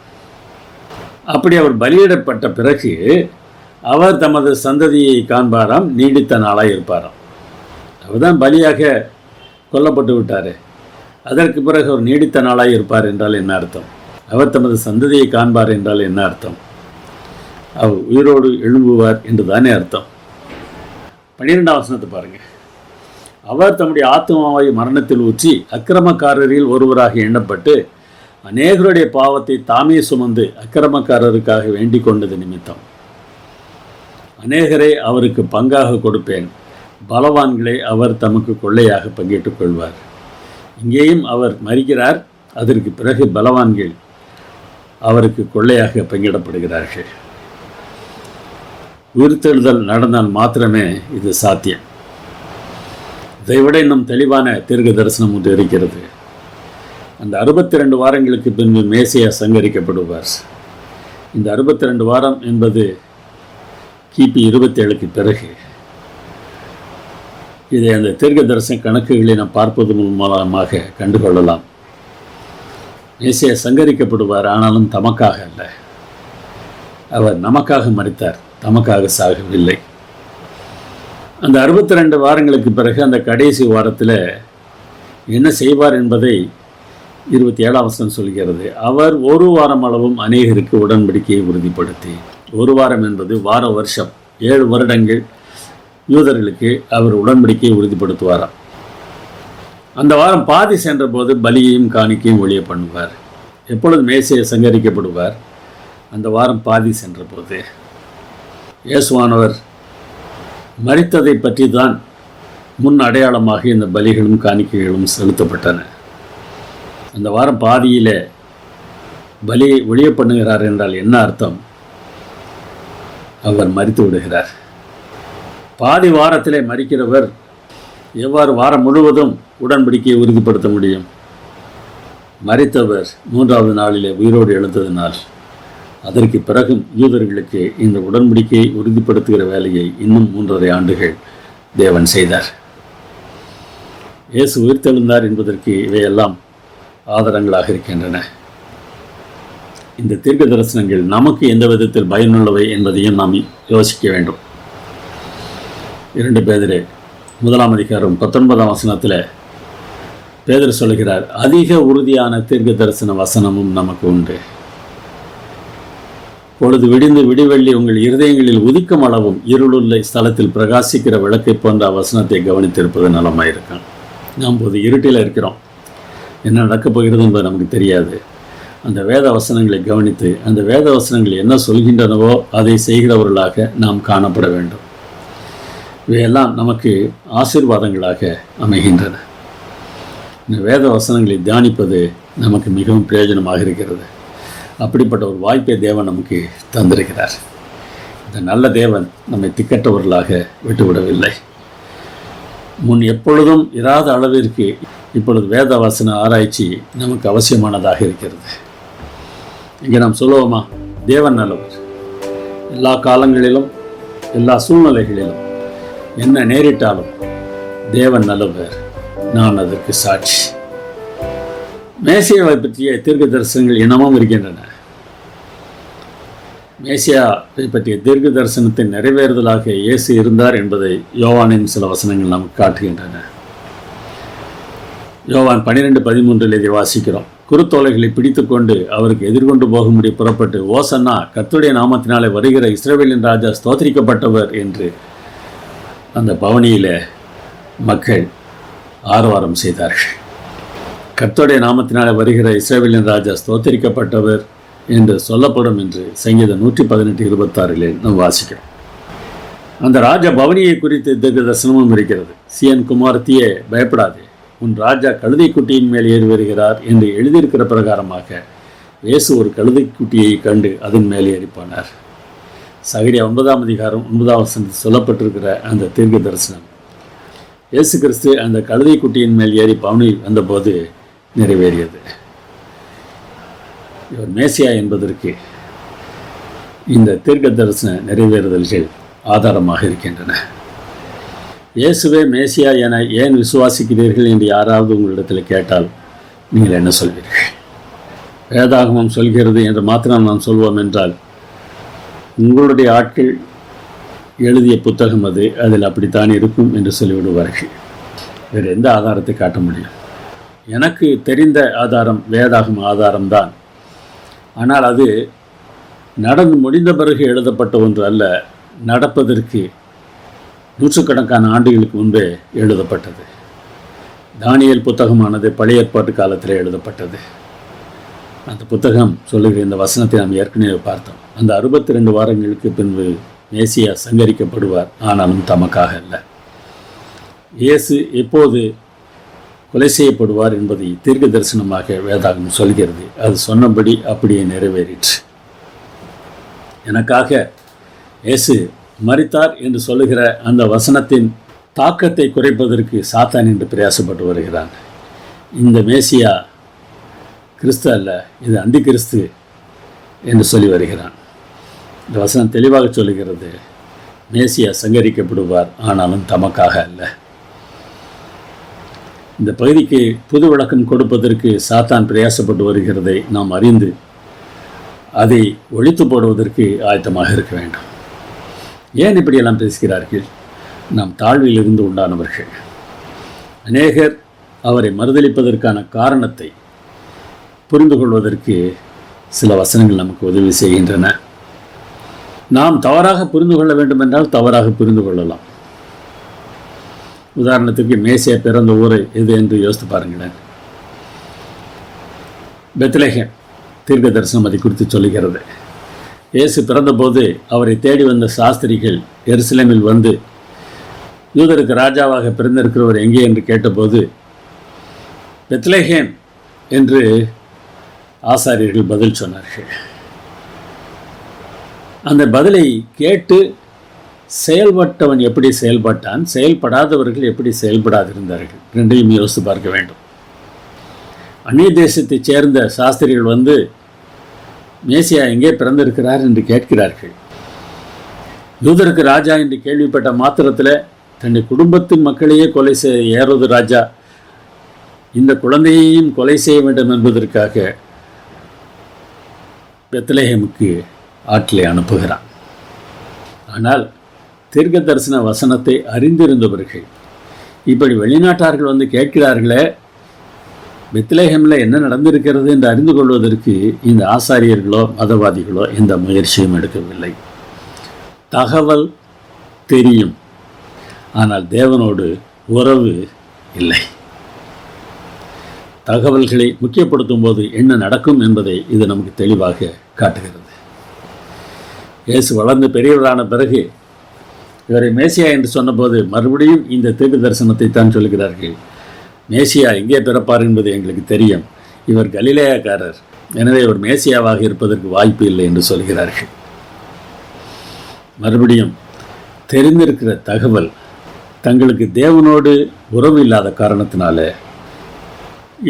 அப்படி அவர் பலியிடப்பட்ட பிறகு அவர் தமது சந்ததியை காண்பாராம், நீடித்த நாளாக இருப்பாராம். அவர் தான் பலியாக கொல்லப்பட்டு விட்டார். அதற்கு பிறகு அவர் நீடித்த நாளாக இருப்பார் என்றால் என்ன அர்த்தம்? அவர் தமது சந்ததியை காண்பார் என்றால் என்ன அர்த்தம்? அவர் உயிரோடு எழும்புவார் என்று தானே அர்த்தம். 12ஆம் வசனத்தை பாருங்கள். அவர் தம்முடைய ஆத்மாவை மரணத்தில் ஊற்றி அக்கிரமக்காரரில் ஒருவராக எண்ணப்பட்டு அநேகருடைய பாவத்தை தாமே சுமந்து அக்கிரமக்காரருக்காக வேண்டிக் கொண்டது நிமித்தம் அநேகரை அவருக்கு பங்காக கொடுப்பேன், பலவான்களை அவர் தமக்கு கொள்ளையாக பங்கிட்டுக் கொள்வார். இங்கேயும் அவர் மரிக்கிறார், அதற்கு பிறகு பலவான்கள் அவருக்கு கொள்ளையாக பங்கிடப்படுகிறார்கள். உயிர்த்தெழுதல் நடந்தால் மாத்திரமே இது சாத்தியம். இதைவிட இன்னும் தெளிவான தீர்க்க தரிசனம் ஒன்று இருக்கிறது. அந்த 62 வாரங்களுக்கு பின்பு மேசியா சங்கரிக்கப்படுவார். இந்த 62 வாரம் என்பது கிபி 27க்கு பிறகு. இதை அந்த தீர்க்க தரிசன கணக்குகளை நாம் பார்ப்பது மூலமாக கண்டுகொள்ளலாம். மேசியா சங்கரிக்கப்படுவார், ஆனாலும் தமக்காக அல்ல. அவர் நமக்காக மரித்தார், தமக்காக சாகவில்லை. அந்த 62 வாரங்களுக்கு பிறகு அந்த கடைசி வாரத்தில் என்ன செய்வார் என்பதை 27ஆம் வசனம் சொல்கிறது. அவர் ஒரு வாரம் அளவும் அநேகருக்கு உடன்படிக்கையை உறுதிப்படுத்தி, ஒரு வாரம் என்பது வார வருஷம், 7 வருடங்கள் யூதர்களுக்கு அவர் உடன்படிக்கையை உறுதிப்படுத்துவாராம். அந்த வாரம் பாதி சென்ற போது பலியையும் காணிக்கையும் ஒழிய பண்ணுவார். எப்பொழுது மேசியா சங்கரிக்கப்படுவார்? அந்த வாரம் பாதி சென்ற போது. இயேசுவானவர் மரித்ததை பற்றி தான் முன் அடையாளமாக இந்த பலிகளும் காணிக்கைகளும் செலுத்தப்பட்டன. அந்த வாரம் பாதியில் பலியை ஒழிய பண்ணுகிறார் என்றால் என்ன அர்த்தம்? அவர் மரித்து விடுகிறார். பாதி வாரத்திலே மரிக்கிறவர் எவ்வாறு வாரம் முழுவதும் உடன்படிக்கையை உறுதிப்படுத்த முடியும்? மரித்தவர் 3வது நாளிலே உயிரோடு எழுந்ததினால் அதற்கு பிறகும் யூதர்களுக்கு இந்த உடன்படிக்கையை உறுதிப்படுத்துகிற வேலையை இன்னும் 3½ ஆண்டுகள் தேவன் செய்தார். இயேசு உயிர்த்தெழுந்தார் என்பதற்கு இவையெல்லாம் ஆதாரங்களாக இருக்கின்றன. இந்த தீர்க்க தரிசனங்கள் நமக்கு எந்த விதத்தில் பயனுள்ளவை என்பதையும் நாம் யோசிக்க வேண்டும். 2 பேதுரு 1ஆம் அதிகாரம் 19ஆம் வசனத்தில் பேதுரு சொல்கிறார், அதிக உறுதியான தீர்க்க தரிசன வசனமும் நமக்கு உண்டு. பொழுது விடிந்து விடிவெள்ளி உங்கள் இருதயங்களில் உதிக்கும் அளவும் இருளுள்ள ஸ்தலத்தில் பிரகாசிக்கிற விளக்கை போன்ற வசனத்தை கவனித்திருப்பது நலமாயிருக்கும். நாம் போது இருட்டில் இருக்கிறோம், என்ன நடக்கப் போகிறது என்பது நமக்கு தெரியாது. அந்த வேத வசனங்களை கவனித்து அந்த வேத வசனங்கள் என்ன சொல்கின்றனவோ அதை செய்கிறவர்களாக நாம் காணப்பட வேண்டும். இவையெல்லாம் நமக்கு ஆசீர்வாதங்களாக அமைகின்றன. இந்த வேத வசனங்களை தியானிப்பது நமக்கு மிகவும் பிரயோஜனமாக இருக்கிறது. அப்படிப்பட்ட ஒரு வாய்ப்பை தேவன் நமக்கு தந்திருக்கிறார். இந்த நல்ல தேவன் நம்மை திக்கற்றவர்களாக விட்டுவிடவில்லை. முன் எப்பொழுதும் இராத அளவிற்கு இப்பொழுது வேத வசன ஆராய்ச்சி நமக்கு அவசியமானதாக இருக்கிறது. இங்கே நாம் சொல்லுவோமா, தேவன் நல்லவர், எல்லா காலங்களிலும் எல்லா சூழ்நிலைகளிலும் என்ன நேரிட்டாலும் தேவன் நல்லவர், நான் அதற்கு சாட்சி. மேசியாவை பற்றிய தீர்க்க தரிசனங்கள் இனமும் இருக்கின்றன. மேசியாவை பற்றிய தீர்க்க தரிசனத்தின் நிறைவேறுதலாக இயேசு இருந்தார் என்பதை யோவானின் சில வசனங்கள் நமக்கு காட்டுகின்றன. யோவான் 12:13 இதை வாசிக்கிறோம். குருத்தோலைகளை பிடித்து கொண்டு அவருக்கு எதிர்கொண்டு போகும்படி புறப்பட்டு, ஓசன்னா, கர்த்தருடைய நாமத்தினாலே வருகிற இஸ்ரவேலின் ராஜா ஸ்தோத்திரிக்கப்பட்டவர் என்று அந்த பவனியில் மக்கள் ஆரவாரம் செய்தார்கள். கர்த்தருடைய நாமத்தினாலே வருகிற இஸ்ரவேலின் ராஜா ஸ்தோத்திரிக்கப்பட்டவர் என்று சொல்லப்படும் என்று சங்கீதம் 118:26 நாம் வாசிக்கிறோம். அந்த ராஜ பவனியை குறித்து தீர்க்க தரிசனமும் இருக்கிறது. சியன் குமாரத்தியே, பயப்படாதே, உன் ராஜா கழுதைக்குட்டியின் மேல் ஏறி வருகிறார் என்று எழுதியிருக்கிற பிரகாரமாக இயேசு ஒரு கழுதைக்குட்டியை கண்டு அதன் மேல் ஏறி போனார். சகரியா 9ஆம் அதிகாரம் 9ஆம் வசனத்தில் சொல்லப்பட்டிருக்கிற அந்த தீர்க்க தரிசனம் இயேசு கிறிஸ்து அந்த கழுதைக்குட்டியின் மேல் ஏறி பவனில் வந்தபோது நிறைவேறியது. இவர் மேசியா என்பதற்கு இந்த தீர்க்க தரிசன நிறைவேறுதல்கள் ஆதாரமாக இருக்கின்றன. இயேசுவே மேசியா என ஏன் விசுவாசிக்கிறீர்கள் என்று யாராவது உங்களிடத்தில் கேட்டால் நீங்கள் என்ன சொல்வீர்கள்? வேதாகமம் சொல்கிறது என்று மாத்திரம் நாம் சொல்வோம் என்றால், உங்களுடைய ஆட்கள் எழுதிய புத்தகம் அது, அதில் அப்படித்தான் இருக்கும் என்று சொல்லிவிடுவார்கள். வேறு எந்த ஆதாரத்தை காட்ட முடியும்? எனக்கு தெரிந்த ஆதாரம் வேதாகம ஆதாரம்தான். ஆனால் அது நடந்து முடிந்த பிறகு எழுதப்பட்ட ஒன்று அல்ல, நடப்பதற்கு நூற்றுக்கணக்கான ஆண்டுகளுக்கு முன்பே எழுதப்பட்டது. தானியேல் புத்தகமானது பழைய ஏற்பாட்டு காலத்தில் எழுதப்பட்டது. அந்த புத்தகம் சொல்லுகிற இந்த வசனத்தை நாம் ஏற்கனவே பார்த்தோம். அந்த 62 வாரங்களுக்கு பின்பு மேசியா சங்கரிக்கப்படுவார், ஆனாலும் தமக்காக அல்ல. இயேசு எப்போது கொலை செய்யப்படுவார் என்பதை தீர்க்க தரிசனமாக வேதாகமம் சொல்கிறது. அது சொன்னபடி அப்படியே நிறைவேறிற்று. எனக்காக இயேசு மரித்தார் என்று சொல்லுகிற அந்த வசனத்தின் தாக்கத்தை குறைப்பதற்கு சாத்தான் என்று பிரயாசப்பட்டு வருகிறான். இந்த மேசியா கிறிஸ்து அல்ல, இது அந்தி கிறிஸ்து என்று சொல்லி வருகிறான். இந்த வசனம் தெளிவாக சொல்லுகிறது, மேசியா சங்கரிக்கப்படுவார், ஆனாலும் தமக்காக அல்ல. இந்த பகுதிக்கு புது விளக்கம் கொடுப்பதற்கு சாத்தான் பிரயாசப்பட்டு வருகிறதை நாம் அறிந்து அதை ஒழித்து போடுவதற்கு ஆயத்தமாக இருக்க வேண்டும். ஏன் இப்படியெல்லாம் பேசுகிறார்கள்? நாம் தாழ்வில் இருந்து உண்டானவர்கள். அநேகர் அவரை மறுதலிப்பதற்கான காரணத்தை புரிந்து கொள்வதற்கு சில வசனங்கள் நமக்கு உதவி செய்கின்றன. நாம் தவறாக புரிந்து கொள்ள வேண்டும் என்றால் தவறாக புரிந்து கொள்ளலாம். உதாரணத்துக்கு மேசியா பிறந்த ஊரை எது என்று யோசித்து பாருங்களேன். பெத்லகேம் தீர்க்க தரிசனம் அதை குறித்து சொல்லுகிறது. இயேசு பிறந்தபோது அவரை தேடி வந்த சாஸ்திரிகள் எருசலேமில் வந்து யூதருக்கு ராஜாவாக பிறந்திருக்கிறவர் எங்கே என்று கேட்டபோது பெத்லகேம் என்று ஆசாரியர்கள் பதில் சொன்னார்கள். அந்த பதிலை கேட்டு செயல்பட்டவன் எப்படி செயல்பட்டான், செயல்படாதவர்கள் எப்படி செயல்படாதிருந்தார்கள், ரெண்டையும் யோசித்து பார்க்க வேண்டும். அந்நிய தேசத்தைச் சேர்ந்த சாஸ்திரிகள் வந்து மேசியா எங்கே பிறந்திருக்கிறார் என்று கேட்கிறார்கள். யூதருக்கு ராஜா என்று கேள்விப்பட்ட மாத்திரத்தில் தன்னுடைய குடும்பத்தின் மக்களையே கொலை செய்ய ஏரோது ராஜா இந்த குழந்தையையும் கொலை செய்ய வேண்டும் என்பதற்காக பெத்லகேமுக்கு ஆட்களை அனுப்புகிறான். ஆனால் தீர்க்க தரிசன வசனத்தை அறிந்திருந்தவர்கள் இப்படி வெளிநாட்டார்கள் வந்து கேட்கிறார்களே, பெத்லகேமில் என்ன நடந்திருக்கிறது என்று அறிந்து கொள்வதற்கு இந்த ஆசாரியர்களோ மதவாதிகளோ எந்த முயற்சியும் எடுக்கவில்லை. தகவல் தெரியும், ஆனால் தேவனோடு உறவு இல்லை. தகவல்களை முக்கியப்படுத்தும் போது என்ன நடக்கும் என்பதை இது நமக்கு தெளிவாக காட்டுகிறது. இயேசு வளர்ந்து பெரியவரான பிறகு இவரை மேசியா என்று சொன்னபோது மறுபடியும் இந்த தீர்க்க தரிசனத்தை தான் சொல்கிறார்கள். மேசியா எங்கே பிறப்பார் என்பது எங்களுக்கு தெரியும், இவர் கலிலேயக்காரர், எனவே இவர் மேசியாவாக இருப்பதற்கு வாய்ப்பு இல்லை என்று சொல்கிறார்கள். மறுபடியும் தெரிந்திருக்கிற தகவல் தங்களுக்கு தேவனோடு உறவு இல்லாத காரணத்தினால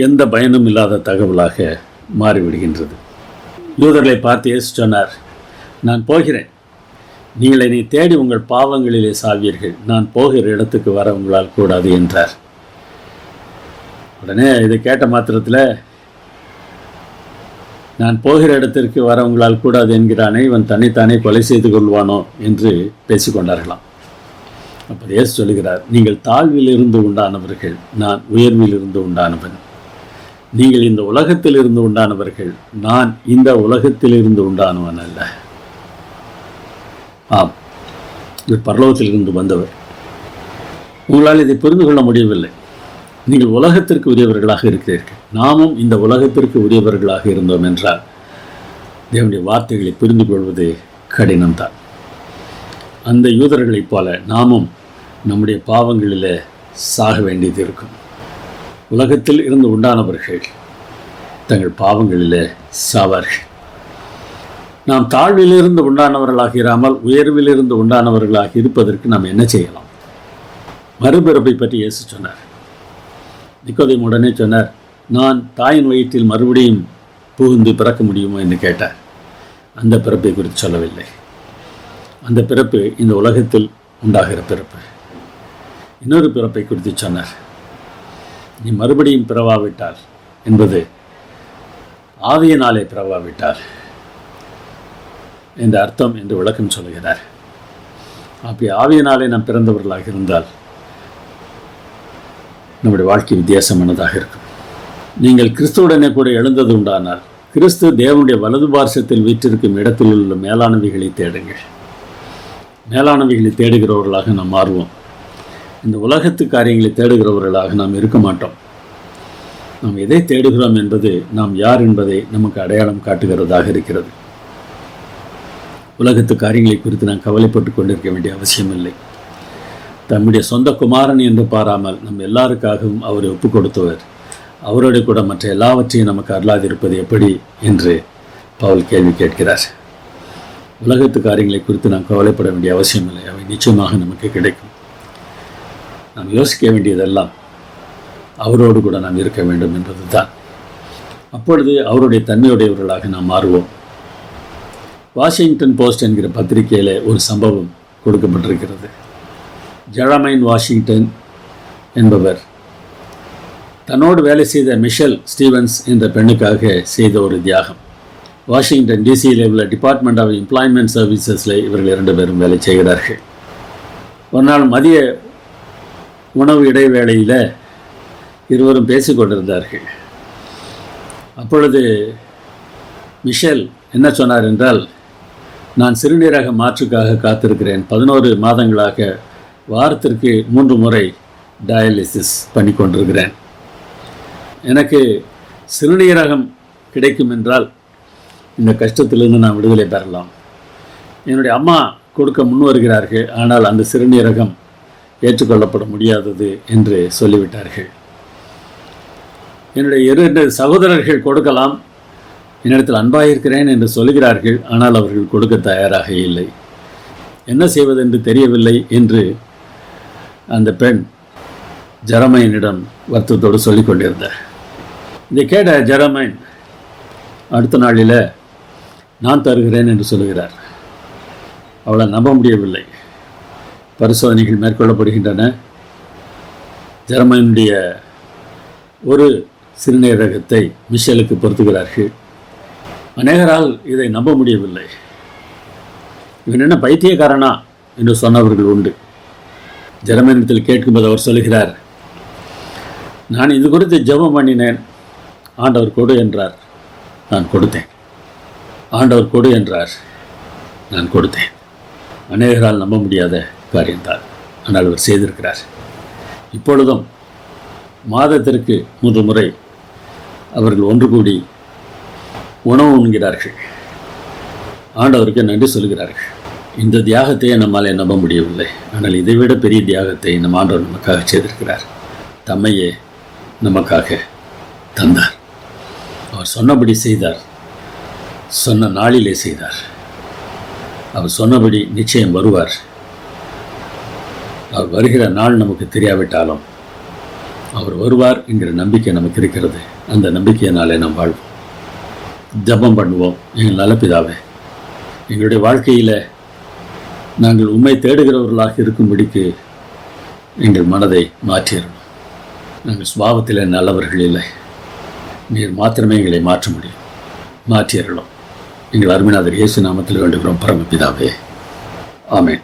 எந்த பயனும் இல்லாத தகவலாக மாறிவிடுகின்றது. யூதர்களை பார்த்து இயேசு சொன்னார், நான் போகிறேன், நீங்கள் என்னை தேடி உங்கள் பாவங்களிலே சாவீர்கள், நான் போகிற இடத்துக்கு வர உங்களால் கூடாது என்றார். உடனே இதை கேட்ட மாத்திரத்தில் நான் போகிற இடத்திற்கு வர உங்களால் கூடாது என்கிறானே, இவன் தன்னைத்தானே கொலை செய்து கொள்வானோ என்று பேசிக்கொண்டார்களாம். அப்போ இயேசு சொல்லுகிறார், நீங்கள் தாழ்வில் இருந்து உண்டானவர்கள், நான் உயர்வில் இருந்து உண்டானவன். நீங்கள் இந்த உலகத்தில் இருந்து உண்டானவர்கள், நான் இந்த உலகத்தில் இருந்து உண்டானவன் அல்ல. ஆம், இவர் பரலோகத்திலிருந்து வந்தவர். உங்களால் இதை புரிந்து கொள்ள முடியவில்லை. நீங்கள் உலகத்திற்கு உரியவர்களாக இருக்கிறீர்கள், நாமும் இந்த உலகத்திற்கு உரியவர்களாக இருந்தோம் என்றால் தேவனுடைய வார்த்தைகளை புரிந்து கொள்வது கடினம்தான். அந்த யூதர்களைப் போல நாமும் நம்முடைய பாவங்களில் சாக வேண்டியது இருக்கும். உலகத்தில் இருந்து உண்டானவர்கள் தங்கள் பாவங்களில் சாவார்கள். நாம் தாழ்விலிருந்து உண்டானவர்களாக இராமல் உயர்விலிருந்து உண்டானவர்களாக இருப்பதற்கு நாம் என்ன செய்யலாம்? மறுபிறப்பை பற்றி இயேசு சொன்னார். நிக்கோதேமு உடனே சொன்னார், நான் தாயின் வயிற்றில் மறுபடியும் புகுந்து பிறக்க முடியுமோ என்று கேட்டார். அந்த பிறப்பை குறித்து சொல்லவில்லை. அந்த பிறப்பு இந்த உலகத்தில் உண்டாகிற பிறப்பு. இன்னொரு பிறப்பை குறித்து சொன்னார், நீ மறுபடியும் பிறவாவிட்டார் என்பது ஆவியினாலே பிறவாவிட்டார் என்ற அர்த்தம் என்று விளக்கம் சொல்லுகிறார். அப்படி ஆவியினாலே நாம் பிறந்தவர்களாக இருந்தால் நம்முடைய வாழ்க்கை வித்தியாசமானதாக இருக்கும். நீங்கள் கிறிஸ்துவுடனே கூட எழுந்தது உண்டானால் கிறிஸ்து தேவனுடைய வலது பார்சத்தில் வீற்றிருக்கும் இடத்தில் உள்ள மேலானவைகளை தேடுங்கள். மேலானவைகளை தேடுகிறவர்களாக நாம் மாறுவோம். இந்த உலகத்து காரியங்களை தேடுகிறவர்களாக நாம் இருக்க மாட்டோம். நாம் எதை தேடுகிறோம் என்பது நாம் யார் என்பதை நமக்கு அடையாளம் காட்டுகிறதாக இருக்கிறது. உலகத்து காரியங்களை குறித்து நாம் கவலைப்பட்டு கொண்டிருக்க வேண்டிய அவசியமில்லை. தம்முடைய சொந்த குமாரன் என்று பாராமல் நம் எல்லாருக்காகவும் அவரை ஒப்புக் கொடுத்தவர் அவரோடு கூட மற்ற எல்லாவற்றையும் நமக்கு அருளாதிருப்பது எப்படி என்று பவுல் கேள்வி கேட்கிறார். உலகத்து காரியங்களை குறித்து நாம் கவலைப்பட வேண்டிய அவசியமில்லை, அவை நிச்சயமாக நமக்கு கிடைக்கும். நாம் யோசிக்க வேண்டியதெல்லாம் அவரோடு கூட நாம் இருக்க வேண்டும் என்பது தான். அப்பொழுது அவருடைய தன்மையுடையவர்களாக நாம் மாறுவோம். வாஷிங்டன் போஸ்ட் என்கிற பத்திரிகையில் ஒரு சம்பவம் கொடுக்கப்பட்டிருக்கிறது. ஜெரமைன் வாஷிங்டன் என்பவர் தன்னோடு வேலை செய்த மிஷேல் ஸ்டீவன்ஸ் என்ற பெண்ணுக்காக செய்த ஒரு தியாகம். வாஷிங்டன் டிசியில் உள்ள டிபார்ட்மெண்ட் ஆஃப் எம்ப்ளாய்மெண்ட் சர்வீசஸில் இவர்கள் 2 பேரும் வேலை செய்கிறார்கள். ஒரு நாள் மதிய உணவு இடைவேளையில் இருவரும் பேசிக்கொண்டிருந்தார்கள். அப்பொழுது மிஷேல் என்ன சொன்னார் என்றால், நான் சிறுநீரக மாற்றுக்காக காத்திருக்கிறேன். 11 மாதங்களாக வாரத்திற்கு 3 முறை டயாலிசிஸ் பண்ணி கொண்டிருக்கிறேன். எனக்கு சிறுநீரகம் கிடைக்கும் என்றால் இந்த கஷ்டத்திலிருந்து நான் விடுதலை பெறலாம். என்னுடைய அம்மா கொடுக்க முன் வருகிறார்கள், ஆனால் அந்த சிறுநீரகம் ஏற்றுக்கொள்ளப்பட முடியாதது என்று சொல்லிவிட்டார்கள். என்னுடைய 2 சகோதரர்கள் கொடுக்கலாம், என்னிடத்தில் அன்பாக இருக்கிறேன் என்று சொல்லுகிறார்கள், ஆனால் அவர்கள் கொடுக்க தயாராக இல்லை. என்ன செய்வதென்று தெரியவில்லை என்று அந்த பெண் ஜெரமையனிடம் வருத்தத்தோடு சொல்லிக் கொண்டிருந்தார். இதை கேட்ட ஜெரமைன் அடுத்த நாளில் நான் தருகிறேன் என்று சொல்லுகிறார். அவளை நம்ப முடியவில்லை. பரிசோதனைகள் மேற்கொள்ளப்படுகின்றன. ஜெரமைனுடைய ஒரு சிறுநீரகத்தை மிஷேலுக்கு பொருத்துகிறார்கள். அநேகரால் இதை நம்ப முடியவில்லை. இவன் என்ன பைத்தியக்காரனா என்று சொன்னவர்கள் உண்டு. ஜெரமைனிடத்தில் கேட்கும்போது அவர் சொல்லுகிறார், நான் இது குறித்து ஜெபம் பண்ணினேன், ஆண்டவர் கொடு என்றார், நான் கொடுத்தேன். ஆண்டவர் கொடு என்றார், நான் கொடுத்தேன். அநேகரால் நம்ப முடியாத காரியம்தான், ஆனால் அவர் செய்திருக்கிறார். இப்பொழுதும் மாதத்திற்கு 3 முறை அவர்கள் ஒன்று கூடி உணவு உண்கிறார்கள். ஆண்டவருக்கு நன்றி சொல்கிறார்கள். இந்த தியாகத்தையே நம்மால் நம்ப முடியவில்லை, ஆனால் இதைவிட பெரிய தியாகத்தை நம் ஆண்டவர் நமக்காக செய்திருக்கிறார். தம்மையே நமக்காக தந்தார். அவர் சொன்னபடி செய்தார், சொன்ன நாளிலே செய்தார். அவர் சொன்னபடி நிச்சயம் வருவார். அவர் வருகிற நாள் நமக்கு தெரியாவிட்டாலும் அவர் வருவார் என்கிற நம்பிக்கை நமக்கு இருக்கிறது. அந்த நம்பிக்கையினாலே நாம் வாழ்வோம். ஜெபம் பண்ணுவோம். எங்கள் நல்ல பிதாவே, எங்களுடைய வாழ்க்கையில் நாங்கள் உம்மை தேடுகிறவர்களாக இருக்கும்படிக்கு எங்கள் மனதை மாற்றிடணும். நாங்கள் சுபாவத்தில் நல்லவர்கள் இல்லை, நீர் மாத்திரமே எங்களை மாற்ற முடியும். மாற்றிடணும். எங்கள் அருமைநாதர் இயேசு நாமத்தில் வேண்டுகிறோம் பரமபிதாவே. ஆமென்.